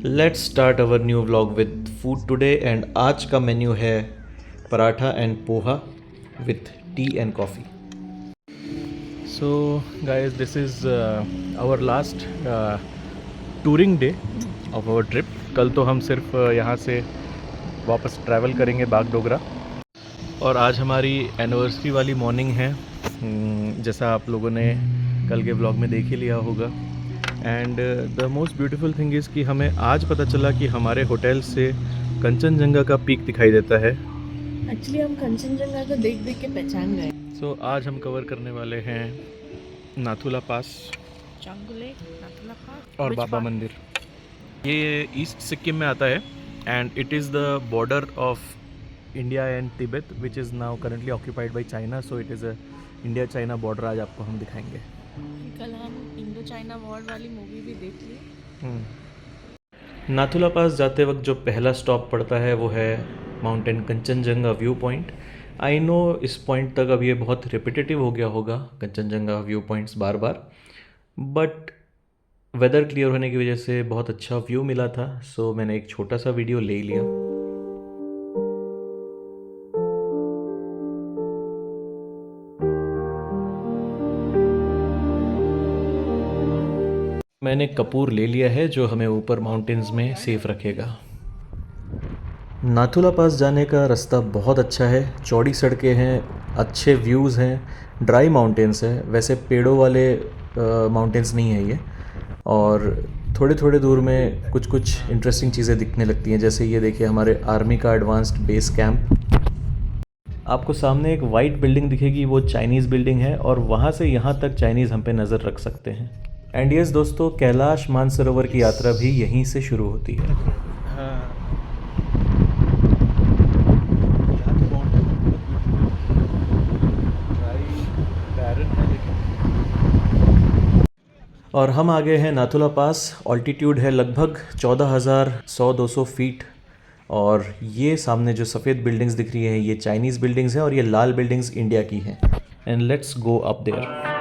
Let's start our new vlog with food today and आज का menu है paratha and poha with tea and coffee. So guys this is our last touring day of our trip. कल तो हम सिर्फ यहाँ से वापस ट्रैवल करेंगे बागडोगरा और आज हमारी एनिवर्सरी वाली मॉर्निंग है. जैसा आप लोगों ने कल के व्लॉग में देख ही लिया होगा. And the most beautiful thing is कि हमें आज पता चला कि हमारे होटल से कंचनजंगा का पीक दिखाई देता है. एक्चुअली हम कंचनजंगा को देख देख के पहचान गए. सो आज हम कवर करने वाले हैं नाथुला पास और बाबा मंदिर. ये ईस्ट सिक्किम में आता है and it is the border of India and Tibet which is now currently occupied by China. So it is a India China border आज आपको हम दिखाएंगे. कल हम इंडो चाइना वॉर वाली मूवी भी देख ली. नाथुला पास जाते वक्त जो पहला स्टॉप पड़ता है वो है mountain Kanchenjunga view point. I know इस पॉइंट तक अब ये बहुत रिपीटेटिव हो गया होगा कंचनजंगा व्यू पॉइंट्स बार बार, बट वेदर क्लियर होने की वजह से बहुत अच्छा व्यू मिला था. सो मैंने एक छोटा सा वीडियो ले लिया. मैंने कपूर ले लिया है जो हमें ऊपर माउंटेन्स में सेफ रखेगा. नाथुला पास जाने का रास्ता बहुत अच्छा है. चौड़ी सड़कें हैं, अच्छे व्यूज़ हैं, ड्राई माउंटेन्स है. वैसे पेड़ों वाले माउंटेन्स नहीं है ये. और थोड़े थोड़े दूर में कुछ कुछ इंटरेस्टिंग चीज़ें दिखने लगती हैं. जैसे ये देखिए हमारे आर्मी का एडवांस्ड बेस कैंप. आपको सामने एक वाइट बिल्डिंग दिखेगी, वो चाइनीज़ बिल्डिंग है और वहाँ से यहाँ तक चाइनीज़ हम पे नज़र रख सकते हैं. एंड यस दोस्तों, कैलाश मानसरोवर की यात्रा भी यहीं से शुरू होती है. और हम आ गए हैं नाथुला पास. ऑल्टीट्यूड है लगभग 14,100-200 फीट. और ये सामने जो सफ़ेद बिल्डिंग्स दिख रही हैं ये चाइनीज़ बिल्डिंग्स हैं और ये लाल बिल्डिंग्स इंडिया की हैं. And let's go up there.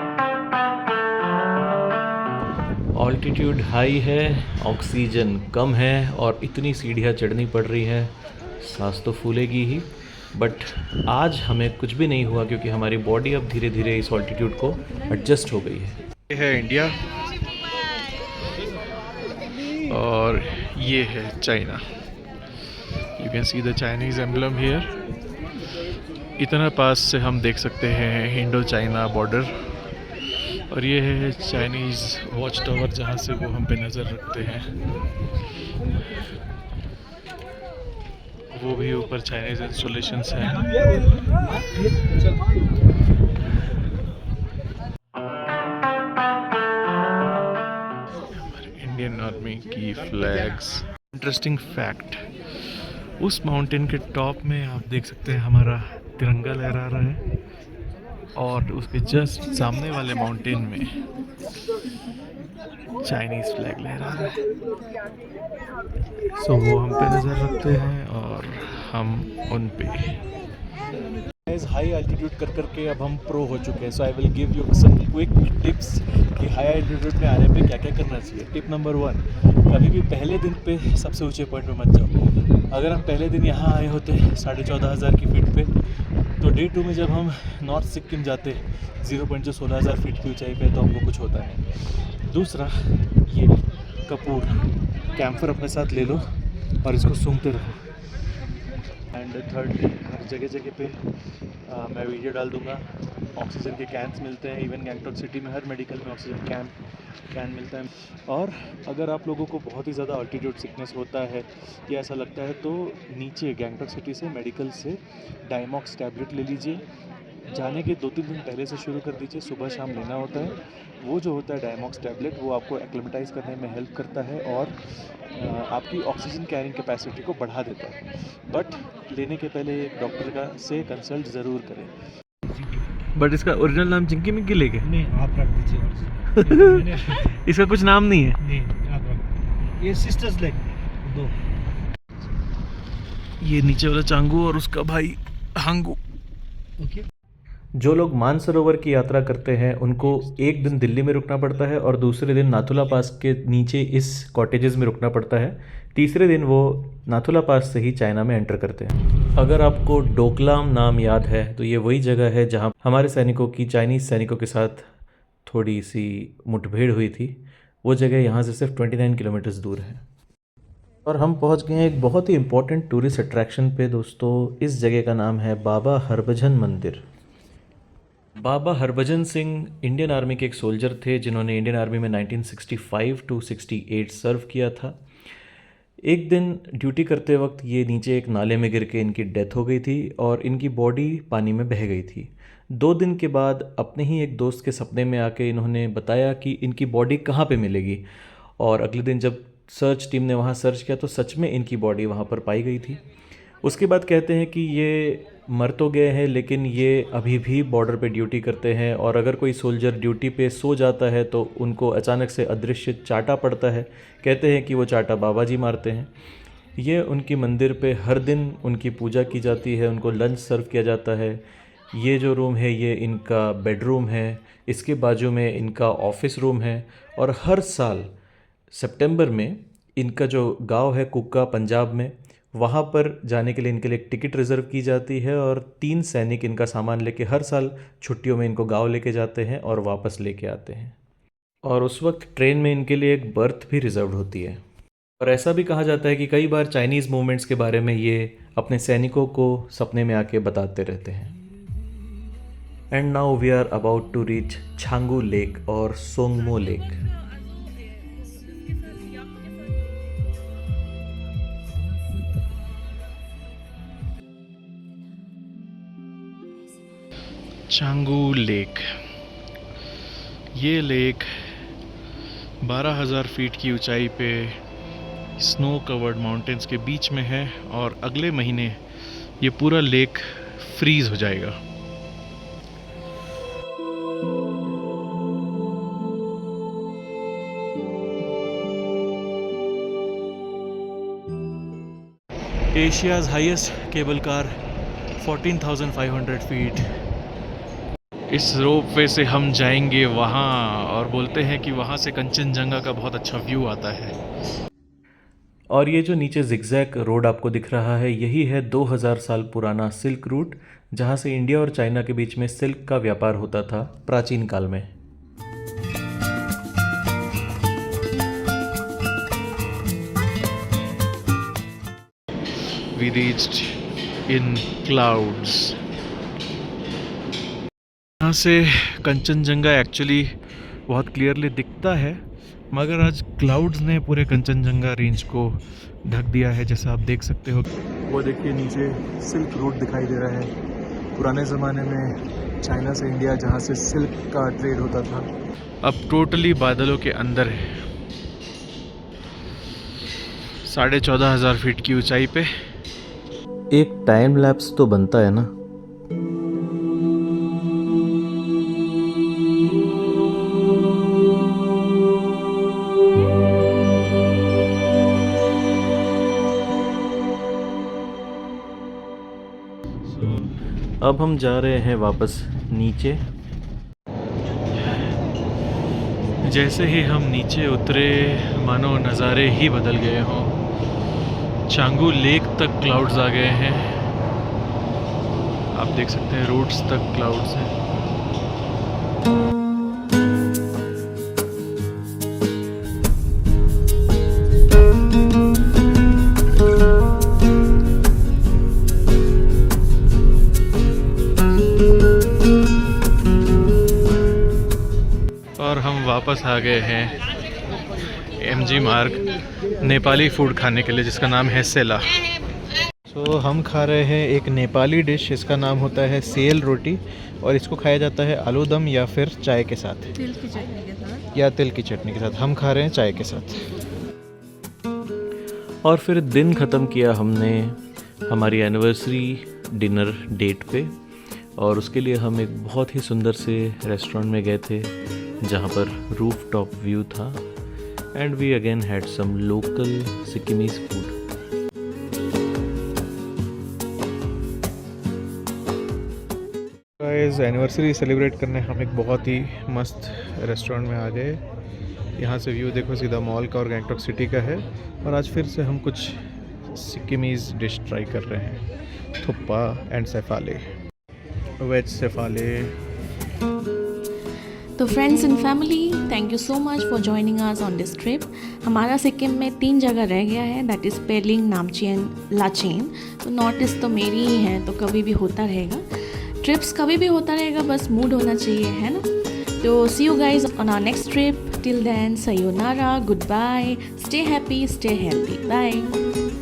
Altitude high है, ऑक्सीजन कम है और इतनी सीढ़ियाँ चढ़नी पड़ रही है, सांस तो फूलेगी ही. बट आज हमें कुछ भी नहीं हुआ क्योंकि हमारी बॉडी अब धीरे धीरे इस ऑल्टीट्यूड को एडजस्ट हो गई है. ये है इंडिया और ये है China. You can see the Chinese emblem here. इतना पास से हम देख सकते हैं इंडो चाइना बॉर्डर. और ये है चाइनीज़ वॉच टावर जहाँ से वो हम पे नज़र रखते हैं. वो भी ऊपर चाइनीज़ इंस्टॉलेशंस हैं. इंडियन आर्मी की फ्लैग्स. इंटरेस्टिंग फैक्ट, उस माउंटेन के टॉप में आप देख सकते हैं हमारा तिरंगा लहरा रहा है और उसके जस्ट सामने वाले माउंटेन में चाइनीज़ फ्लैग लहरा रहा है. सो वो हम पे नज़र रखते हैं और हम उन पे. हाई एल्टीट्यूड कर करके अब हम प्रो हो चुके हैं. So I will give you some quick tips कि हाई एल्टीट्यूड में आने पे क्या क्या करना चाहिए. टिप नंबर 1, कभी भी पहले दिन पे सबसे ऊंचे पॉइंट पे मत जाओ. अगर हम पहले दिन यहाँ आए होते 14,500 की फीट पे, तो डे 2 में जब हम नॉर्थ सिक्किम जाते 0.16,000 फीट की ऊंचाई पे, तो हमको कुछ होता है. दूसरा, ये कपूर कैंपर अपने साथ ले लो और इसको सूंघते रहो. एंड थर्ड, हर जगह जगह पे मैं वीडियो डाल दूंगा. ऑक्सीजन के कैंस मिलते हैं. इवन गैंगटॉक सिटी में हर मेडिकल में ऑक्सीजन कैन मिलता है. और अगर आप लोगों को बहुत ही ज़्यादा ऑल्टीट्यूड सिकनेस होता है या ऐसा लगता है, तो नीचे गैंगटॉक सिटी से मेडिकल से डायमॉक्स टैबलेट ले लीजिए. जाने के 2-3 दिन पहले से शुरू कर दीजिए. सुबह शाम लेना होता है. वो जो होता है डायमॉक्स टैबलेट, वो आपको एक्लेमेटाइज करने में हेल्प करता है और आपकी ऑक्सीजन कैरिंग कैपेसिटी को बढ़ा देता है. बट लेने के पहले एक डॉक्टर का से कंसल्ट ज़रूर करें. बट इसका ओरिजिनल नाम चिंकी मिंकी लेके नहीं, आप रख दीजिए. इसका कुछ नाम नहीं है. नहीं, आप रख. ये सिस्टर्स लेग 2. ये नीचे वाला चांगू और उसका भाई हांगू. ओके. जो लोग मानसरोवर की यात्रा करते हैं उनको एक दिन दिल्ली में रुकना पड़ता है और दूसरे दिन नाथुला पास के नीचे इस कॉटेजेस में रुकना पड़ता है। तीसरे दिन वो नाथुला पास से ही चाइना में एंटर करते हैं। अगर आपको डोकलाम नाम याद है तो ये वही जगह है जहाँ हमारे सैनिकों की चाइनीज़ सैनिकों के साथ थोड़ी सी मुठभेड़ हुई थी। वो जगह यहाँ से सिर्फ 29 किलोमीटर्स दूर है। और हम पहुँच गए हैं एक बहुत ही इम्पोर्टेंट टूरिस्ट अट्रैक्शन पे दोस्तों। इस जगह का नाम है बाबा हरभजन मंदिर। बाबा हरभजन सिंह इंडियन आर्मी के एक सोल्जर थे जिन्होंने इंडियन आर्मी में 1965 टू 68 सर्व किया था। एक दिन ड्यूटी करते वक्त ये नीचे एक नाले में गिर के इनकी डेथ हो गई थी और इनकी बॉडी पानी में बह गई थी। 2 दिन के बाद अपने ही एक दोस्त के सपने में आके इन्होंने बताया कि इनकी बॉडी कहाँ पे मिलेगी, और अगले दिन जब सर्च टीम ने वहाँ सर्च किया तो सच में इनकी बॉडी वहाँ पर पाई गई थी। उसके बाद कहते हैं कि ये मर तो गए हैं लेकिन ये अभी भी बॉर्डर पे ड्यूटी करते हैं, और अगर कोई सोल्जर ड्यूटी पे सो जाता है तो उनको अचानक से अदृश्य चाटा पड़ता है। कहते हैं कि वो चाटा बाबा जी मारते हैं। ये उनकी मंदिर पे हर दिन उनकी पूजा की जाती है, उनको लंच सर्व किया जाता है। ये जो रूम है ये इनका बेडरूम है, इसके बाजू में इनका ऑफिस रूम है। और हर साल सितंबर में इनका जो गांव है कुक्का पंजाब में, वहाँ पर जाने के लिए इनके लिए एक टिकट रिज़र्व की जाती है और 3 सैनिक इनका सामान लेके हर साल छुट्टियों में इनको गांव लेके जाते हैं और वापस लेके आते हैं। और उस वक्त ट्रेन में इनके लिए एक बर्थ भी रिजर्व होती है। और ऐसा भी कहा जाता है कि कई बार चाइनीज़ मूवमेंट्स के बारे में ये अपने सैनिकों को सपने में आके बताते रहते हैं। And now we are about to reach Changu lake और सोंगमो लेक। छांगू लेक, ये लेक 12,000 फीट की ऊंचाई पे स्नो कवर्ड माउंटेन्स के बीच में है और अगले महीने ये पूरा लेक फ्रीज हो जाएगा। Asia's highest cable car 14,500 feet. इस रोपवे से हम जाएंगे वहाँ, और बोलते हैं कि वहाँ से कंचनजंगा का बहुत अच्छा व्यू आता है। और ये जो नीचे जिगजैग रोड आपको दिख रहा है यही है 2000 साल पुराना सिल्क रूट, जहाँ से इंडिया और चाइना के बीच में सिल्क का व्यापार होता था प्राचीन काल में। We reached in clouds. यहाँ से कंचनजंगा एक्चुअली बहुत क्लियरली दिखता है, मगर आज क्लाउड्स ने पूरे कंचनजंगा रेंज को ढक दिया है, जैसा आप देख सकते हो। वो देखिए नीचे सिल्क रूट दिखाई दे रहा है। पुराने ज़माने में चाइना से इंडिया जहाँ से सिल्क का ट्रेड होता था, अब टोटली बादलों के अंदर है। 14,500 फीट की ऊंचाई पे एक टाइम लैप्स तो बनता है ना। अब हम जा रहे हैं वापस नीचे। जैसे ही हम नीचे उतरे मानो नज़ारे ही बदल गए हों। छांगू लेक तक क्लाउड्स आ गए हैं, आप देख सकते हैं रोड्स तक क्लाउड्स हैं। और हम वापस आ गए हैं MG मार्ग नेपाली फूड खाने के लिए, जिसका नाम है सेला। तो हम खा रहे हैं एक नेपाली डिश, इसका नाम होता है सेल रोटी, और इसको खाया जाता है आलू दम या फिर चाय के साथ, तिल की चटनी के साथ या तिल की चटनी के साथ। हम खा रहे हैं चाय के साथ। और फिर दिन ख़त्म किया हमने हमारी एनिवर्सरी डिनर डेट पे, और उसके लिए हम एक बहुत ही सुंदर से रेस्टोरेंट में गए थे जहाँ पर रूफ टॉप व्यू था। And we again had some local Sikkimese food. Guys guys anniversary celebrate करने हम एक बहुत ही मस्त रेस्टोरेंट में आ गए। यहाँ से व्यू देखो सीधा मॉल का और गैंगटॉक सिटी का है। और आज फिर से हम कुछ सिक्किमीज़ डिश ट्राई कर रहे हैं, थुप्पा एंड सेफाले, वेज सेफाले। तो friends and family, thank you so much for joining us on this trip. हमारा सिक्किम में 3 जगह रह गया है, that is Pelling, Namchi and Lachen. तो नॉर्थ ईस्ट तो मेरी ही है, तो कभी भी होता रहेगा, ट्रिप्स कभी भी होता रहेगा, बस मूड होना चाहिए, है ना। तो see you guys on our next trip. Till then, sayonara, goodbye, stay happy, stay healthy, bye.